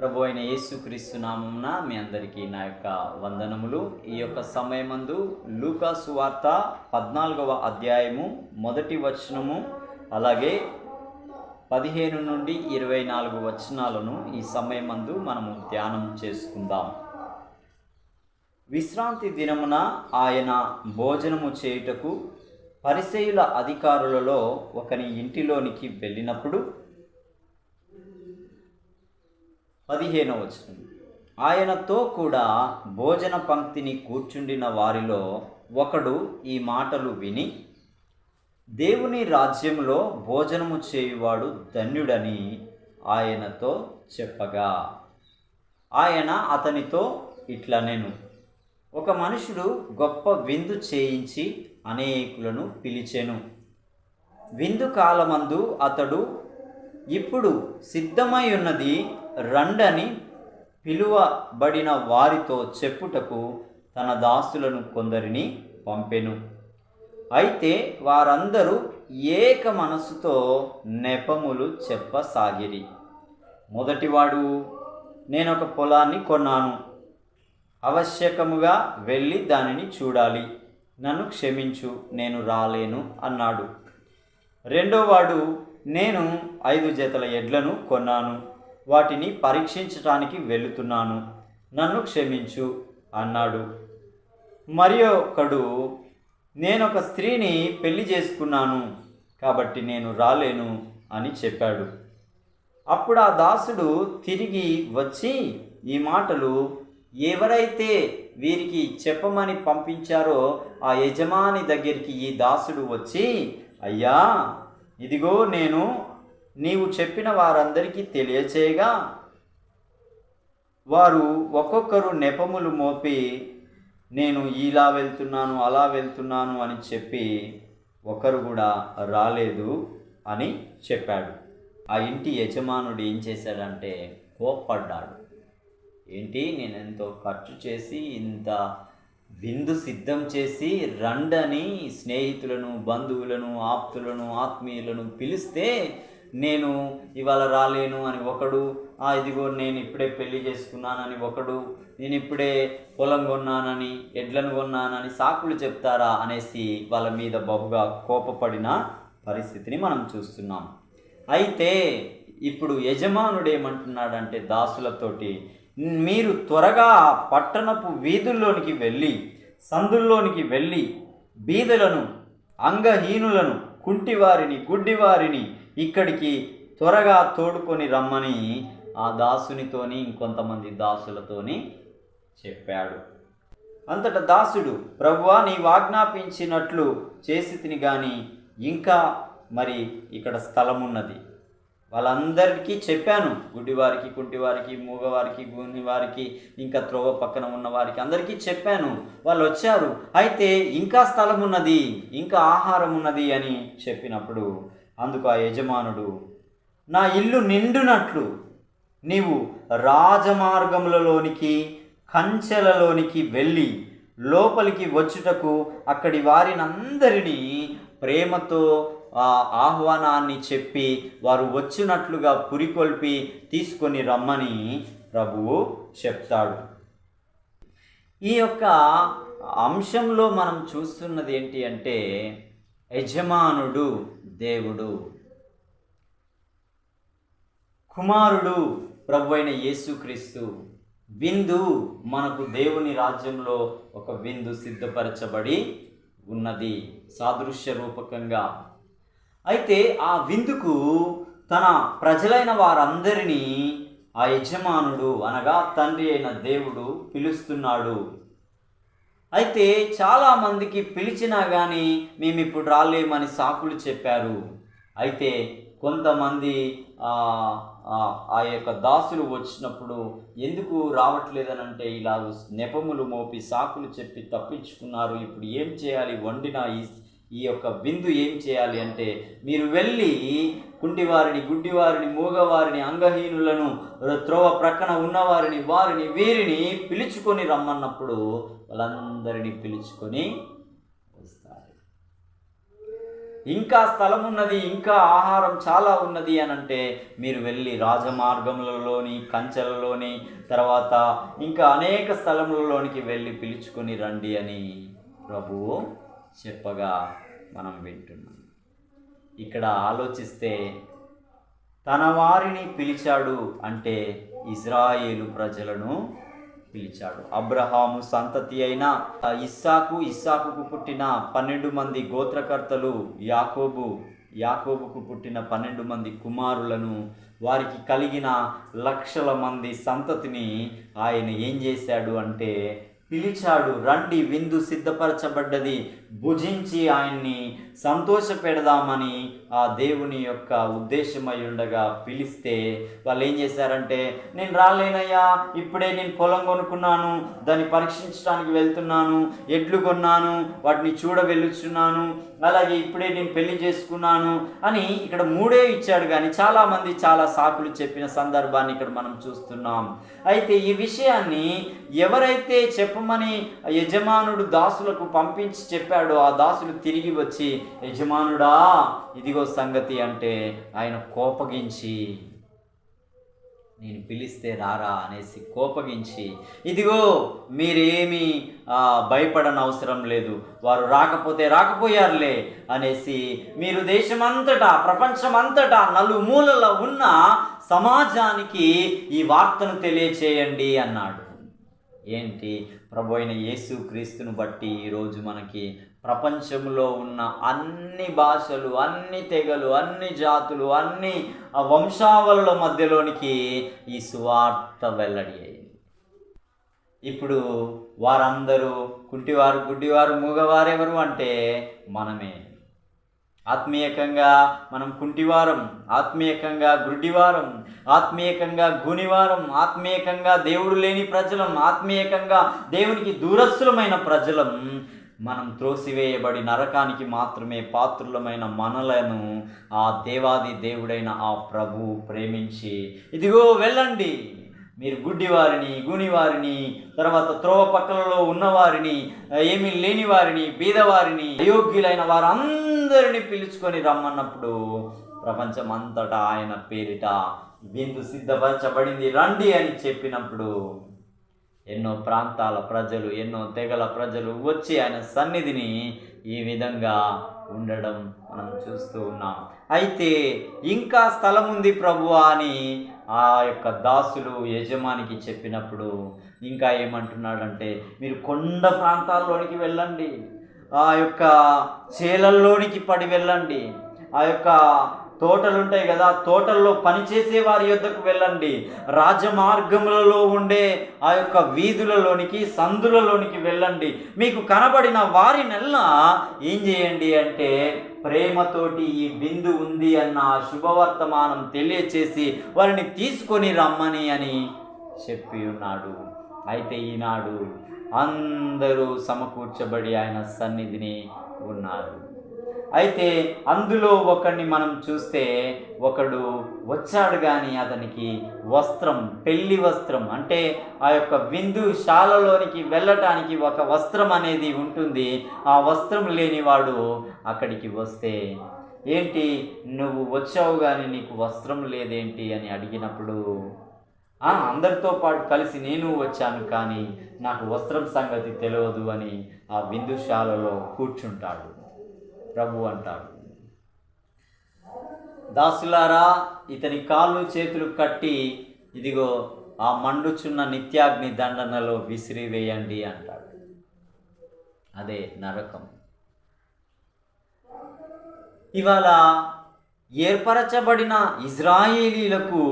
ప్రభు అయిన యేసుక్రీస్తు నామమున మీ అందరికీ నా యొక్క వందనములు. ఈ యొక్క సమయమందు లూకా సువార్త 14వ అధ్యాయము 1వ వచనము అలాగే 15 నుండి 24 వచనాలను ఈ సమయమందు మనము ధ్యానం చేసుకుందాం. విశ్రాంతి దినమున ఆయన భోజనము చేయుటకు పరిసయ్యుల అధికారులలో ఒకని ఇంటిలోనికి వెళ్ళినప్పుడు 15వ వచనం, ఆయనతో కూడా భోజన పంక్తిని కూర్చుండిన వారిలో ఒకడు ఈ మాటలు విని, దేవుని రాజ్యంలో భోజనము చేయువాడు ధన్యుడని ఆయనతో చెప్పగా, ఆయన అతనితో ఇట్లనెను, ఒక మనుషుడు గొప్ప విందు చేయించి అనేకులను పిలిచెను. విందు కాలమందు అతడు, ఇప్పుడు సిద్ధమై ఉన్నది, రండని పిలువబడిన వారితో చెప్పుటకు తన దాసులను కొందరిని పంపెను. అయితే వారందరూ ఏక మనసుతో నెపములు చెప్పసాగిరి. మొదటివాడు, నేనొక పొలాన్ని కొన్నాను, ఆవశ్యకముగా వెళ్ళి దానిని చూడాలి, నన్ను క్షమించు, నేను రాలేను అన్నాడు. రెండోవాడు, నేను 5 జతల ఎడ్లను కొన్నాను, వాటిని పరీక్షించటానికి వెళుతున్నాను, నన్ను క్షమించు అన్నాడు. మరి ఒకడు, నేనొక స్త్రీని పెళ్లి చేసుకున్నాను, కాబట్టి నేను రాలేను అని చెప్పాడు. అప్పుడు ఆ దాసుడు తిరిగి వచ్చి ఈ మాటలు ఎవరైతే వీరికి చెప్పమని పంపించారో ఆ యజమాని దగ్గరికి ఈ దాసుడు వచ్చి, అయ్యా, ఇదిగో నేను నీవు చెప్పిన వారందరికీ తెలియచేయగా వారు ఒక్కొక్కరు నెపములు మోపి, నేను ఇలా వెళ్తున్నాను అలా వెళ్తున్నాను అని చెప్పి ఒకరు కూడా రాలేదు అని చెప్పాడు. ఆ ఇంటి యజమానుడు ఏం చేశాడంటే కోప్పడ్డాడు. ఏంటి, నేను ఎంతో ఖర్చు చేసి ఇంత విందు సిద్ధం చేసి రండని స్నేహితులను, బంధువులను, ఆప్తులను, ఆత్మీయులను పిలిస్తే నేను ఇవాళ రాలేను అని ఒకడు, ఇదిగో నేను ఇప్పుడే పెళ్లి చేసుకున్నానని ఒకడు, నేను ఇప్పుడే పొలం కొన్నానని, ఎడ్లను కొన్నానని సాకులు చెప్తారా అనేసి వాళ్ళ మీద బహుగా కోపపడిన పరిస్థితిని మనం చూస్తున్నాం. అయితే ఇప్పుడు యజమానుడు ఏమంటున్నాడంటే దాసులతోటి, మీరు త్వరగా పట్టణపు వీధుల్లోనికి వెళ్ళి, సందుల్లోనికి వెళ్ళి బీదలను, అంగహీనులను, కుంటివారిని, గుడ్డివారిని ఇక్కడికి త్వరగా తోడుకొని రమ్మని ఆ దాసునితోని ఇంకొంతమంది దాసులతోని చెప్పాడు. అంతటా దాసుడు, ప్రభువా, నీవు ఆజ్ఞాపించినట్లు చేసి తిని గాని ఇంకా మరి ఇక్కడ స్థలం ఉన్నది. వాళ్ళందరికీ చెప్పాను, గుడ్డివారికి, కుంటివారికి, మూగవారికి, గూనివారికి, ఇంకా త్రోవ పక్కన ఉన్న వారికి అందరికీ చెప్పాను, వాళ్ళు వచ్చారు. అయితే ఇంకా స్థలం ఉన్నది, ఇంకా ఆహారం ఉన్నది అని చెప్పినప్పుడు అందుకు ఆ యజమానుడు, నా ఇల్లు నిండునట్లు నీవు రాజమార్గములలోనికి, కంచెలలోనికి వెళ్ళి లోపలికి వచ్చుటకు అక్కడి వారినందరినీ ప్రేమతో ఆహ్వానాన్ని చెప్పి వారు వచ్చినట్లుగా పురికొల్పి తీసుకొని రమ్మని ప్రభువు చెప్తాడు. ఈ యొక్క అంశంలో మనం చూస్తున్నది ఏంటి అంటే, యజమానుడు దేవుడు, కుమారుడు ప్రభు అయిన యేసుక్రీస్తు. విందు, మనకు దేవుని రాజ్యంలో ఒక విందు సిద్ధపరచబడి ఉన్నది సాదృశ్య రూపకంగా. అయితే ఆ విందుకు తన ప్రజలైన వారందరినీ ఆ యజమానుడు అనగా తండ్రి అయిన దేవుడు పిలుస్తున్నాడు. అయితే చాలామందికి పిలిచినా కానీ మేము ఇప్పుడు రాలేమని సాకులు చెప్పారు. అయితే కొంతమంది ఆ యొక్క దాసులు వచ్చినప్పుడు ఎందుకు రావట్లేదనంటే ఇలా నెపములు మోపి సాకులు చెప్పి తప్పించుకున్నారు. ఇప్పుడు ఏం చేయాలి, వండిన ఈ యొక్క విందు ఏం చేయాలి అంటే, మీరు వెళ్ళి కుంటివారిని, గుడ్డివారిని, మూగవారిని, అంగహీనులను, త్రోవ ప్రక్కన ఉన్నవారిని, వారిని వీరిని పిలుచుకొని రమ్మన్నప్పుడు వాళ్ళందరినీ పిలుచుకొని వస్తారు. ఇంకా స్థలం ఉన్నది, ఇంకా ఆహారం చాలా ఉన్నది అని అంటే మీరు వెళ్ళి రాజమార్గములలోని, కంచెలలోని, తర్వాత ఇంకా అనేక స్థలములలోనికి వెళ్ళి పిలుచుకొని రండి అని ప్రభువు చెప్పగా మనం వింటున్నాం. ఇక్కడ ఆలోచిస్తే తన వారిని పిలిచాడు అంటే ఇశ్రాయేలు ప్రజలను పిలిచాడు. అబ్రహాము సంతతి అయిన ఇస్సాకుకు పుట్టిన 12 మంది గోత్రకర్తలు, యాకోబుకు పుట్టిన 12 మంది కుమారులను, వారికి కలిగిన లక్షల మంది సంతతిని ఆయన ఏం చేశాడు అంటే పిలిచాడు. రండి, విందు సిద్ధపరచబడ్డది, భుజించి ఆయన్ని సంతోష పెడదామని ఆ దేవుని యొక్క ఉద్దేశమై ఉండగా పిలిస్తే వాళ్ళు ఏం చేశారంటే, నేను రాలేనయ్యా, ఇప్పుడే నేను పొలం కొనుక్కున్నాను, దాన్ని పరీక్షించడానికి వెళ్తున్నాను, ఎడ్లు కొన్నాను, వాటిని వెళ్ళుచున్నాను, అలాగే ఇప్పుడే నేను పెళ్లి చేసుకున్నాను అని ఇక్కడ 3 ఇచ్చాడు. కానీ చాలామంది చాలా సాకులు చెప్పిన సందర్భాన్ని ఇక్కడ మనం చూస్తున్నాం. అయితే ఈ విషయాన్ని ఎవరైతే చెప్పమని యజమానుడు దాసులకు పంపించి చెప్పాడో ఆ దాసులు తిరిగి వచ్చి, యజమానుడా ఇదిగో సంగతి అంటే ఆయన కోపగించి, నేను పిలిస్తే రారా అనేసి కోపగించి, ఇదిగో మీరేమీ భయపడనవసరం లేదు, వారు రాకపోతే రాకపోయారులే అనేసి మీరు దేశమంతటా, ప్రపంచమంతటా నలుమూలల ఉన్న సమాజానికి ఈ వార్తను తెలియచేయండి అన్నాడు. ఏంటి? ప్రభు అయిన యేసు క్రీస్తును బట్టి ఈరోజు మనకి ప్రపంచంలో ఉన్న అన్ని భాషలు, అన్ని తెగలు, అన్ని జాతులు, అన్ని వంశావళుల మధ్యలోనికి ఈ సువార్త వెల్లడి అయింది. ఇప్పుడు వారందరూ కుంటివారు, గుడ్డివారు, మూగవారెవరు అంటే మనమే. ఆత్మీయకంగా మనం కుంటివారం, ఆత్మీయకంగా గుడ్డివారం, ఆత్మీయకంగా గూనివారం, ఆత్మీయకంగా దేవుడు లేని ప్రజలం, ఆత్మీయకంగా దేవునికి దూరస్థులమైన ప్రజలం. మనం త్రోసివేయబడి నరకానికి మాత్రమే పాత్రులమైన మనలను ఆ దేవాది దేవుడైన ఆ ప్రభువు ప్రేమించి, ఇదిగో వెళ్ళండి, మీరు గుడ్డివారిని, గూనివారిని, తర్వాత త్రోవ పక్కలలో ఉన్నవారిని, ఏమీ లేని వారిని, బీదవారిని, అయోగ్యులైన వారందరినీ పిలుచుకొని రమ్మన్నప్పుడు ప్రపంచమంతటా ఆయన పేరిట విందు సిద్ధపరచబడింది, రండి అని చెప్పినప్పుడు ఎన్నో ప్రాంతాల ప్రజలు, ఎన్నో తెగల ప్రజలు వచ్చి ఆయన సన్నిధిని ఈ విధంగా ఉండడం మనం చూస్తూ ఉన్నాం. అయితే ఇంకా స్థలం ఉంది ప్రభువా అని ఆ యొక్క దాసులు యజమానికి చెప్పినప్పుడు ఇంకా ఏమంటున్నాడంటే, మీరు కొండ ప్రాంతాల్లోనికి వెళ్ళండి, ఆ యొక్క చేలల్లోనికి పడి వెళ్ళండి, ఆ యొక్క తోటలు ఉంటాయి కదా, తోటల్లో పనిచేసే వారి యొద్దకు వెళ్ళండి, రాజమార్గములలో ఉండే ఆ యొక్క వీధులలోనికి, సందులలోనికి వెళ్ళండి, మీకు కనబడిన వారినెల్లా ఏం చేయండి అంటే ప్రేమతోటి ఈ విందు ఉంది అన్న శుభవర్తమానం తెలియచేసి వారిని తీసుకొని రమ్మని అని చెప్పి ఉన్నాడు. అయితే ఈనాడు అందరూ సమకూర్చబడి ఆయన సన్నిధిని ఉన్నారు. అయితే అందులో ఒకడిని మనం చూస్తే, ఒకడు వచ్చాడు కానీ అతనికి వస్త్రం, పెళ్లి వస్త్రం అంటే ఆ యొక్క విందుశాలలోనికి వెళ్ళటానికి ఒక వస్త్రం అనేది ఉంటుంది. ఆ వస్త్రం లేనివాడు అక్కడికి వస్తే, ఏంటి నువ్వు వచ్చావు కానీ నీకు వస్త్రం లేదేంటి అని అడిగినప్పుడు, అందరితో పాటు కలిసి నేను వచ్చాను కానీ నాకు వస్త్రం సంగతి తెలియదు అని ఆ విందుశాలలో కూర్చుంటాడు. ప్రభు అంటాడు, దాసులారా ఇతని కాళ్ళు చేతులు కట్టి ఇదిగో ఆ మండుచున్న నిత్యాగ్ని దండనలో విసిరివేయండి అంటాడు. అదే నరకం. ఇవాళ ఏర్పరచబడిన ఇజ్రాయేలీలకు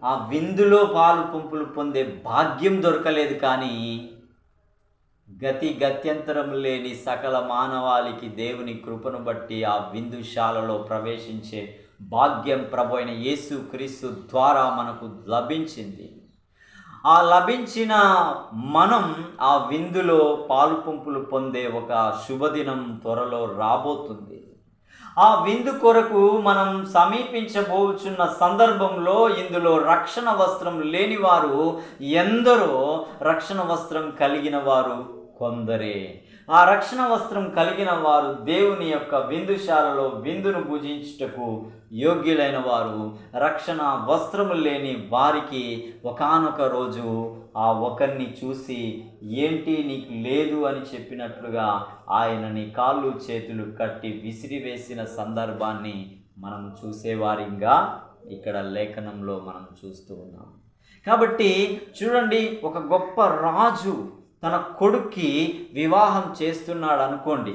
ఆ విందులో పాలు పంపులు పొందే భాగ్యం దొరకలేదు. కానీ గత్యంతరం లేని సకల మానవాళికి దేవుని కృపను బట్టి ఆ విందుశాలలో ప్రవేశించే భాగ్యం ప్రభు అయిన యేసు క్రీస్తు ద్వారా మనకు లభించింది. ఆ లభించిన మనం ఆ విందులో పాలు పంపులు పొందే ఒక శుభదినం త్వరలో రాబోతుంది. ఆ విందు కొరకు మనం సమీపించబోచున్న సందర్భంలో ఇందులో రక్షణ వస్త్రం లేని వారు ఎందరో, రక్షణ వస్త్రం కలిగిన వారు కొందరే. ఆ రక్షణ వస్త్రం కలిగిన వారు దేవుని యొక్క విందుశాలలో విందును భుజించుటకు యోగ్యులైన వారు. రక్షణ వస్త్రము లేని వారికి ఒకానొక రోజు ఆ ఒకరిని చూసి ఏంటి నీకు లేదు అని చెప్పినట్లుగా ఆయనని కాళ్ళు చేతులు కట్టి విసిరివేసిన సందర్భాన్ని మనం చూసేవారిగా ఇక్కడ లేఖనంలో మనం చూస్తూ ఉన్నాం. కాబట్టి చూడండి, ఒక గొప్ప రాజు తన కొడుక్కి వివాహం చేస్తున్నాడు అనుకోండి.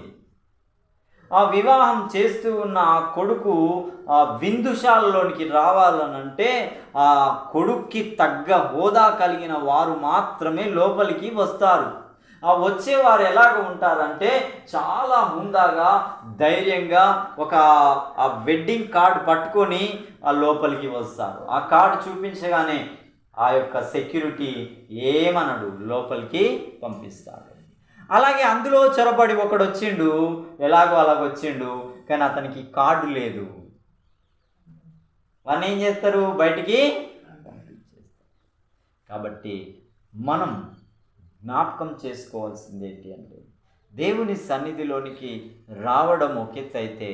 ఆ వివాహం చేస్తూ ఉన్న ఆ కొడుకు ఆ విందుశాలలోనికి రావాలనంటే ఆ కొడుక్కి తగ్గ హోదా కలిగిన వారు మాత్రమే లోపలికి వస్తారు. ఆ వచ్చేవారు ఎలాగ ఉంటారంటే చాలా హుందాగా, ధైర్యంగా ఒక ఆ వెడ్డింగ్ కార్డ్ పట్టుకొని ఆ లోపలికి వస్తారు. ఆ కార్డు చూపించగానే ఆ యొక్క సెక్యూరిటీ ఏమనడు, లోపలికి పంపిస్తాడు. అలాగే అందులో చొరబడి ఒకడు వచ్చిండు, ఎలాగో అలాగొచ్చిండు, కానీ అతనికి కార్డు లేదు. వాడిని ఏం చేస్తారు? బయటికి పంపించేస్తారు. కాబట్టి మనం జ్ఞాపకం చేసుకోవాల్సింది ఏంటి అంటే, దేవుని సన్నిధిలోనికి రావడం ఒక ఎత్తు అయితే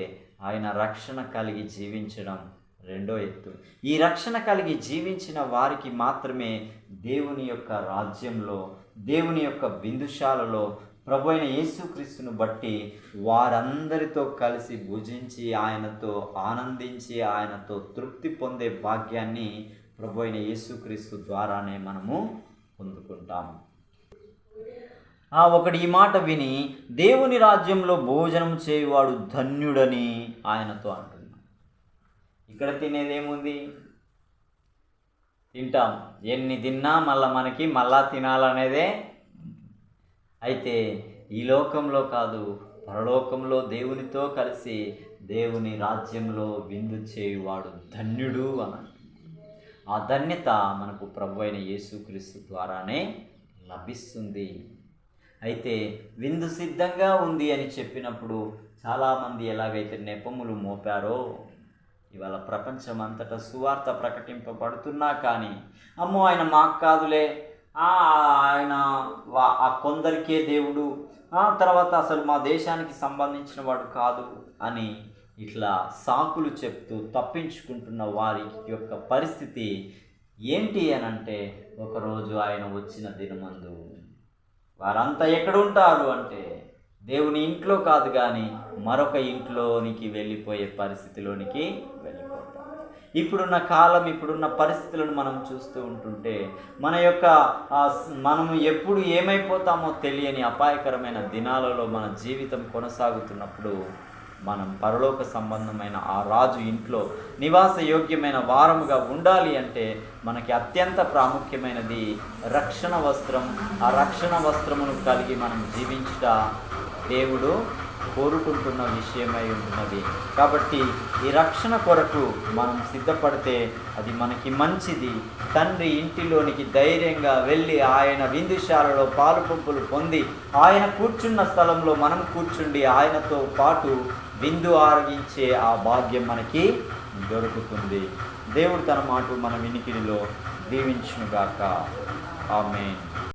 ఆయన రక్షణ కలిగి జీవించడం రెండో ఎత్తు. ఈ రక్షణ కలిగి జీవించిన వారికి మాత్రమే దేవుని యొక్క రాజ్యంలో, దేవుని యొక్క విందుశాలలో ప్రభు అయిన యేసుక్రీస్తును బట్టి వారందరితో కలిసి భుజించి ఆయనతో ఆనందించి ఆయనతో తృప్తి పొందే భాగ్యాన్ని ప్రభు అయిన యేసుక్రీస్తు ద్వారానే మనము పొందుకుంటాము. ఒకడు ఈ మాట విని దేవుని రాజ్యంలో భోజనం చేయువాడు ధన్యుడని ఆయనతో అంటున్నాడు. ఇక్కడ తినేదేముంది? తింటాం, ఎన్ని తిన్నా మనకి మళ్ళా తినాలనేదే. అయితే ఈ లోకంలో కాదు, పరలోకంలో దేవునితో కలిసి దేవుని రాజ్యంలో విందు చేయువాడు ధన్యుడు అని. ఆ ధన్యత మనకు ప్రభు అయిన యేసుక్రీస్తు ద్వారానే లభిస్తుంది. అయితే విందు సిద్ధంగా ఉంది అని చెప్పినప్పుడు చాలామంది ఎలాగైతే నెపములు మోపారో, ఇవాళ ప్రపంచం అంతటా సువార్త ప్రకటింపబడుతున్నా కానీ అమ్మో ఆయన మాకు కాదులే, ఆయన ఆ కొందరికే దేవుడు, తర్వాత అసలు మా దేశానికి సంబంధించిన వాడు కాదు అని ఇట్లా సాకులు చెప్తూ తప్పించుకుంటున్న వారి యొక్క పరిస్థితి ఏంటి అని అంటే, ఒకరోజు ఆయన వచ్చిన దినమందు వారంతా ఎక్కడ ఉంటారు అంటే దేవుని ఇంట్లో కాదు కానీ మరొక ఇంట్లోనికి వెళ్ళిపోయే పరిస్థితిలోనికి వెళ్ళిపోతారు. ఇప్పుడున్న కాలం, ఇప్పుడున్న పరిస్థితులను మనం చూస్తూ ఉంటుంటే మనము ఎప్పుడు ఏమైపోతామో తెలియని అపాయకరమైన దినాలలో మన జీవితం కొనసాగుతున్నప్పుడు మనం పరలోక సంబంధమైన ఆ రాజు ఇంట్లో నివాస యోగ్యమైన వారముగా ఉండాలి అంటే మనకి అత్యంత ప్రాముఖ్యమైనది రక్షణ వస్త్రం. ఆ రక్షణ వస్త్రమును కలిగి మనం జీవించుట దేవుడు కోరుకుంటున్న విషయమై ఉంటున్నది. కాబట్టి ఈ రక్షణ కొరకు మనం సిద్ధపడితే అది మనకి మంచిది. తండ్రి ఇంటిలోనికి ధైర్యంగా వెళ్ళి ఆయన విందుశాలలో పాలు పంపులు పొంది ఆయన కూర్చున్న స్థలంలో మనం కూర్చుండి ఆయనతో పాటు విందు ఆరగించే ఆ భాగ్యం మనకి దొరుకుతుంది. దేవుడు తన మాట మన వినికిడిలో దీవించునుగాక. ఆమేన్.